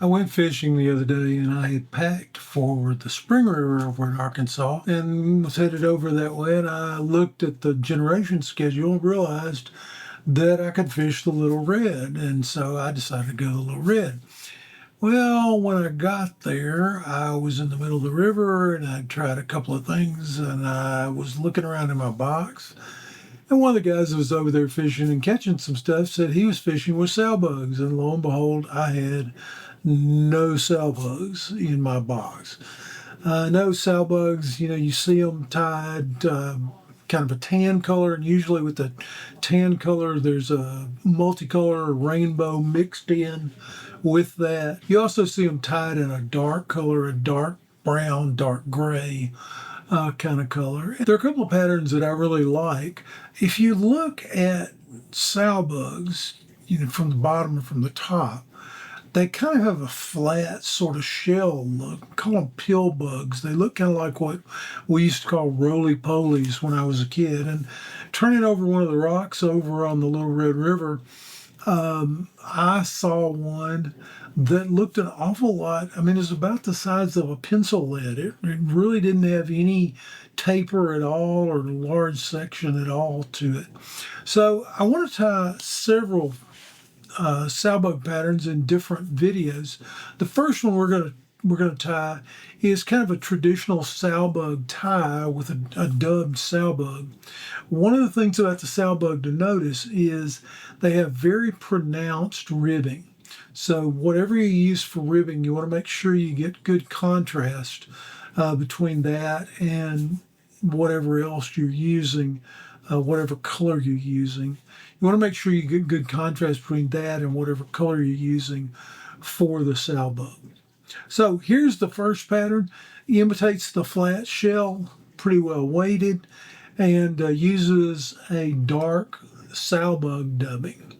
I went fishing the other day and I had packed for the Spring River over in Arkansas and was headed over that way. And I looked at the generation schedule and realized that I could fish the Little Red. And so I decided to go to the Little Red. Well, when I got there, I was in the middle of the river and I'd tried a couple of things and I was looking around in my box. And one of the guys that was over there fishing and catching some stuff said he was fishing with Sowbugs. And lo and behold, I had no Sowbugs in my box. No Sowbugs, you see them tied kind of a tan color, and usually with the tan color, there's a multicolor rainbow mixed in with that. You also see them tied in a dark color, a dark brown, dark gray kind of color. There are a couple of patterns that I really like. If you look at Sowbugs, from the bottom and from the top, they kind of have a flat sort of shell look. I call them pill bugs. They look kind of like what we used to call roly-polies when I was a kid. And turning over one of the rocks over on the Little Red River, I saw one that looked an awful lot. I mean, it's about the size of a pencil lead. It really didn't have any taper at all or large section at all to it. So I want to tie several Sowbug patterns in different videos. The first one we're going to tie is kind of a traditional Sowbug tie with a dubbed Sowbug. One of the things about the Sowbug to notice is they have very pronounced ribbing. So whatever you use for ribbing, you want to make sure you get good contrast between that and whatever else you're using, whatever color you're using. You want to make sure you get good contrast between that and whatever color you're using for the Sowbug. So here's the first pattern. It imitates the flat shell, pretty well weighted, and uses a dark Sowbug dubbing.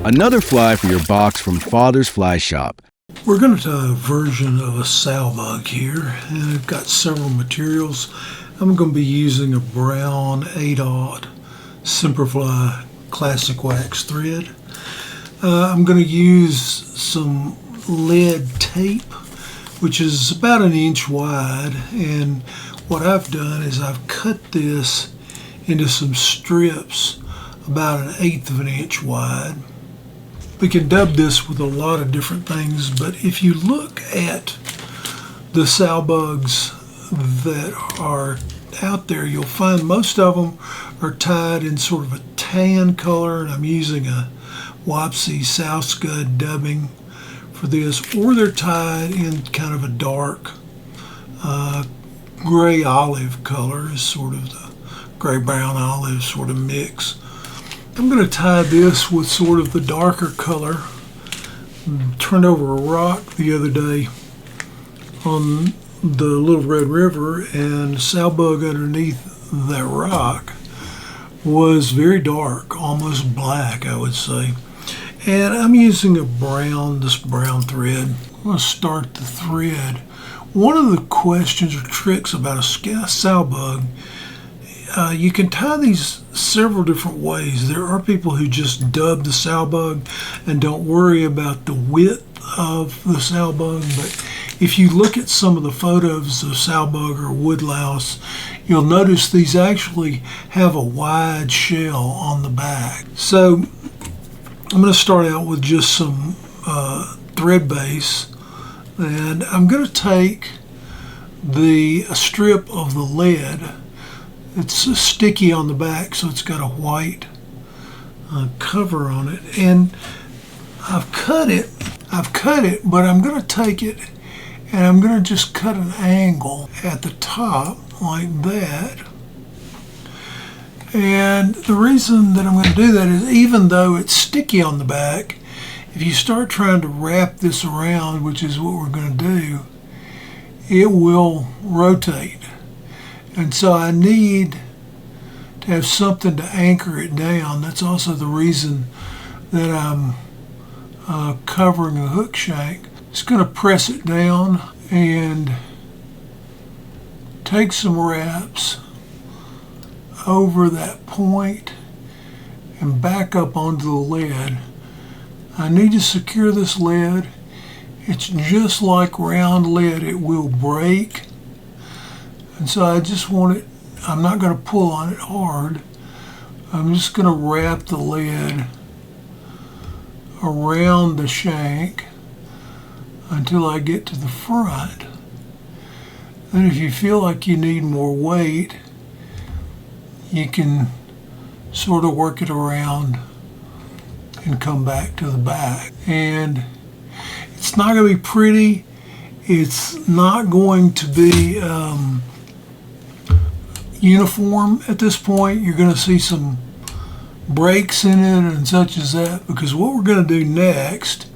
Another fly for your box from Father's Fly Shop. We're going to tie a version of a Sowbug here, and I've got several materials. I'm going to be using a brown 8/0 Simperfly Classic Wax thread. I'm going to use some lead tape, which is about 1 inch wide, and what I've done is I've cut this into some strips about 1/8 of an inch wide. We can dub this with a lot of different things, but if you look at the Sowbugs that are out there, you'll find most of them are tied in sort of a tan color, and I'm using a Wapsi South Scud dubbing for this, or they're tied in kind of a dark gray olive color, is sort of the gray brown olive sort of mix. I'm going to tie this with sort of the darker color. Turned over a rock the other day on the Little Red River, and the Sowbug underneath that rock was very dark, almost black, I would say. And I'm using this brown thread. I'm going to start the thread. One of the questions or tricks about a Sowbug, you can tie these several different ways. There are people who just dub the Sowbug and don't worry about the width of the Sowbug, but if you look at some of the photos of Sowbug or woodlouse, you'll notice these actually have a wide shell on the back. So I'm going to start out with just some thread base, and I'm going to take a strip of the lead. It's sticky on the back, so it's got a white cover on it, and I've cut it, but I'm going to take it and I'm going to just cut an angle at the top like that. And the reason that I'm going to do that is, even though it's sticky on the back, if you start trying to wrap this around, which is what we're going to do, it will rotate. And so I need to have something to anchor it down. That's also the reason that I'm covering the hook shank. Just going to press it down and take some wraps over that point and back up onto the lead. I need to secure this lead. It's just like round lead, it will break. And so I just want it, I'm not going to pull on it hard. I'm just going to wrap the lead around the shank until I get to the front. And if you feel like you need more weight, you can sort of work it around and come back to the back. And it's not going to be pretty. It's not going to be uniform at this point. You're going to see some breaks in it and such as that, because what we're going to do next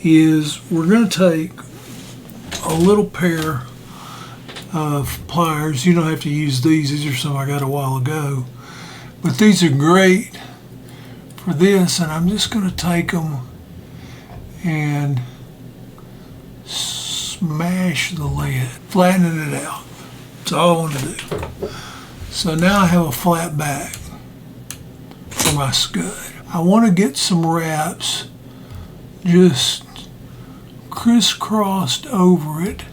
is we're going to take a little pair of pliers. You don't have to use these. These are some I got a while ago. But these are great for this, and I'm just going to take them and smash the lead, flattening it out. That's all I want to do. So now I have a flat back for my Scud. I want to get some wraps just crisscrossed over it.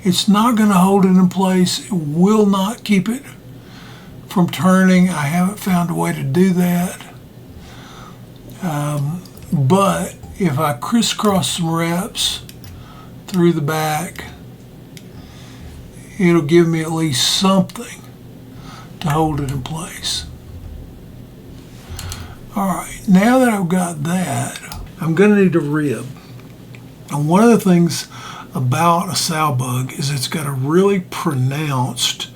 It's not going to hold it in place. It will not keep it from turning. I haven't found a way to do that. But if I crisscross some wraps through the back, it'll give me at least something to hold it in place. All right, now that I've got that, I'm going to need a rib. And one of the things about a Sowbug is it's got a really pronounced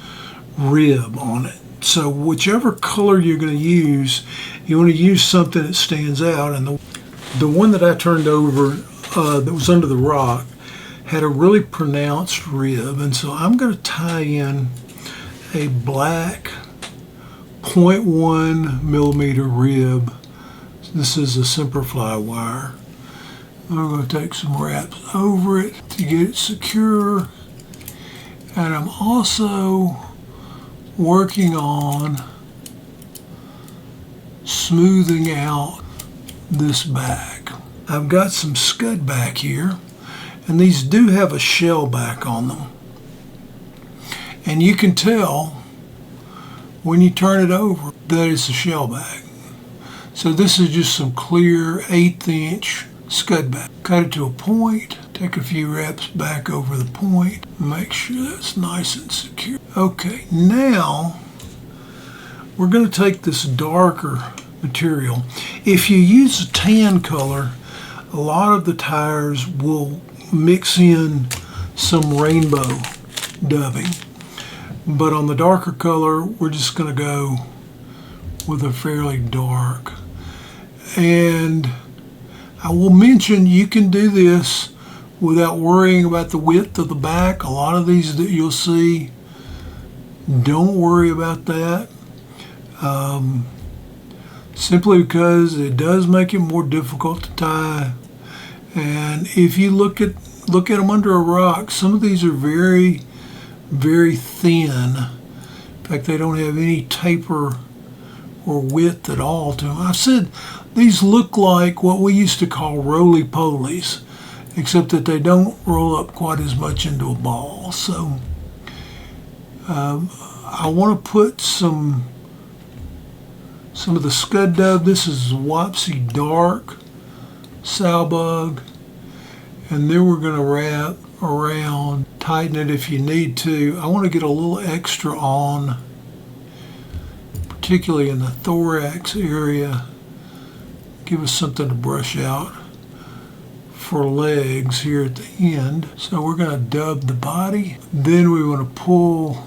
rib on it. So whichever color you're going to use, you want to use something that stands out. And the one that I turned over that was under the rock had a really pronounced rib. And so I'm going to tie in a black 0.1 millimeter rib. This is a Semperfly wire. I'm going to take some wraps over it to get it secure. And I'm also working on smoothing out this back. I've got some Scud Back here, and these do have a shell back on them. And you can tell when you turn it over that it's a shell back. So this is just some clear 1/8 inch Scud Back. Cut it to a point, take a few wraps back over the point, make sure that's nice and secure. Okay, now we're going to take this darker material. If you use a tan color, a lot of the tires will mix in some rainbow dubbing. But on the darker color, we're just going to go with a fairly dark. And I will mention you can do this without worrying about the width of the back. A lot of these that you'll see, don't worry about that. Simply because it does make it more difficult to tie. And if you look at them under a rock, some of these are very, very thin. In fact, they don't have any taper or width at all to them. I said these look like what we used to call roly-polies, except that they don't roll up quite as much into a ball. So I want to put some of the Scud Dub. This is Wapsi Dark Sowbug, and then we're going to wrap around, tighten it if you need to. I want to get a little extra on, particularly in the thorax area. Give us something to brush out for legs here at the end. So we're going to dub the body. Then we want to pull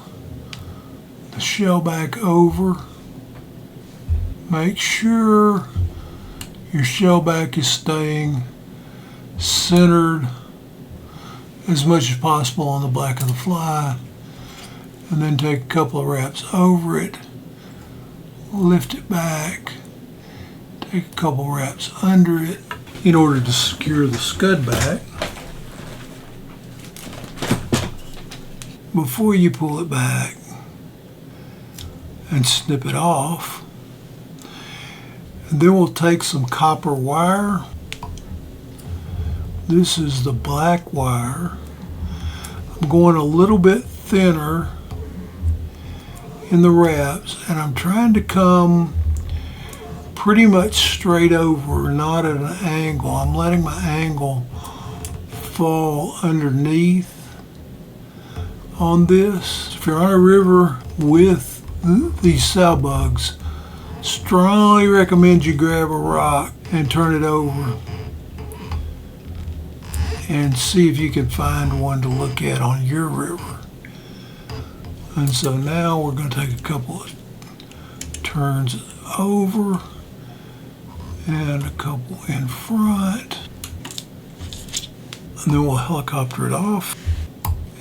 the shell back over. Make sure your shell back is staying centered as much as possible on the back of the fly. And then take a couple of wraps over it. Lift it back. Take a couple wraps under it in order to secure the Scud Back. Before you pull it back and snip it off, And then we'll take some copper wire. This is the black wire. I'm going a little bit thinner in the wraps, and I'm trying to come pretty much straight over, not at an angle. I'm letting my angle fall underneath on this. If you're on a river with these Sowbugs, strongly recommend you grab a rock and turn it over and see if you can find one to look at on your river. And so now we're going to take a couple of turns over and a couple in front, and then we'll helicopter it off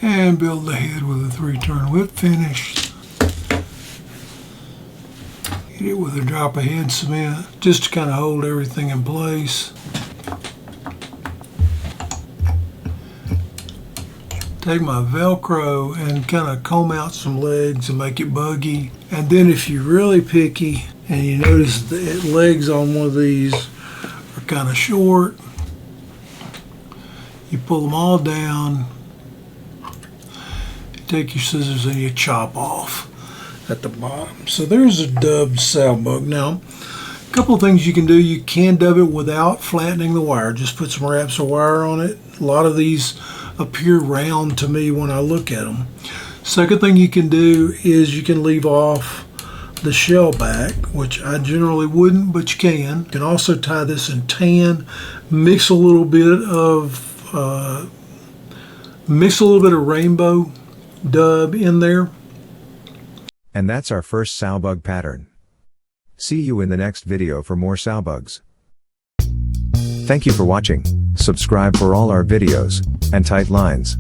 and build the head with a 3-turn whip finish. Hit it with a drop of head cement just to kind of hold everything in place. Take my Velcro and kind of comb out some legs and make it buggy. And then if you're really picky and you notice the legs on one of these are kind of short, you pull them all down, take your scissors and you chop off at the bottom. So there's a dubbed Sowbug. Now, a couple of things you can do. You can dub it without flattening the wire. Just put some wraps of wire on it. A lot of these appear round to me when I look at them. Second thing you can do is you can leave off the shell back, which I generally wouldn't, but you can. You can also tie this in tan, mix a little bit of rainbow dub in there. And that's our first Sowbug pattern. See you in the next video for more Sowbugs. Thank you for watching. Subscribe for all our videos and tight lines.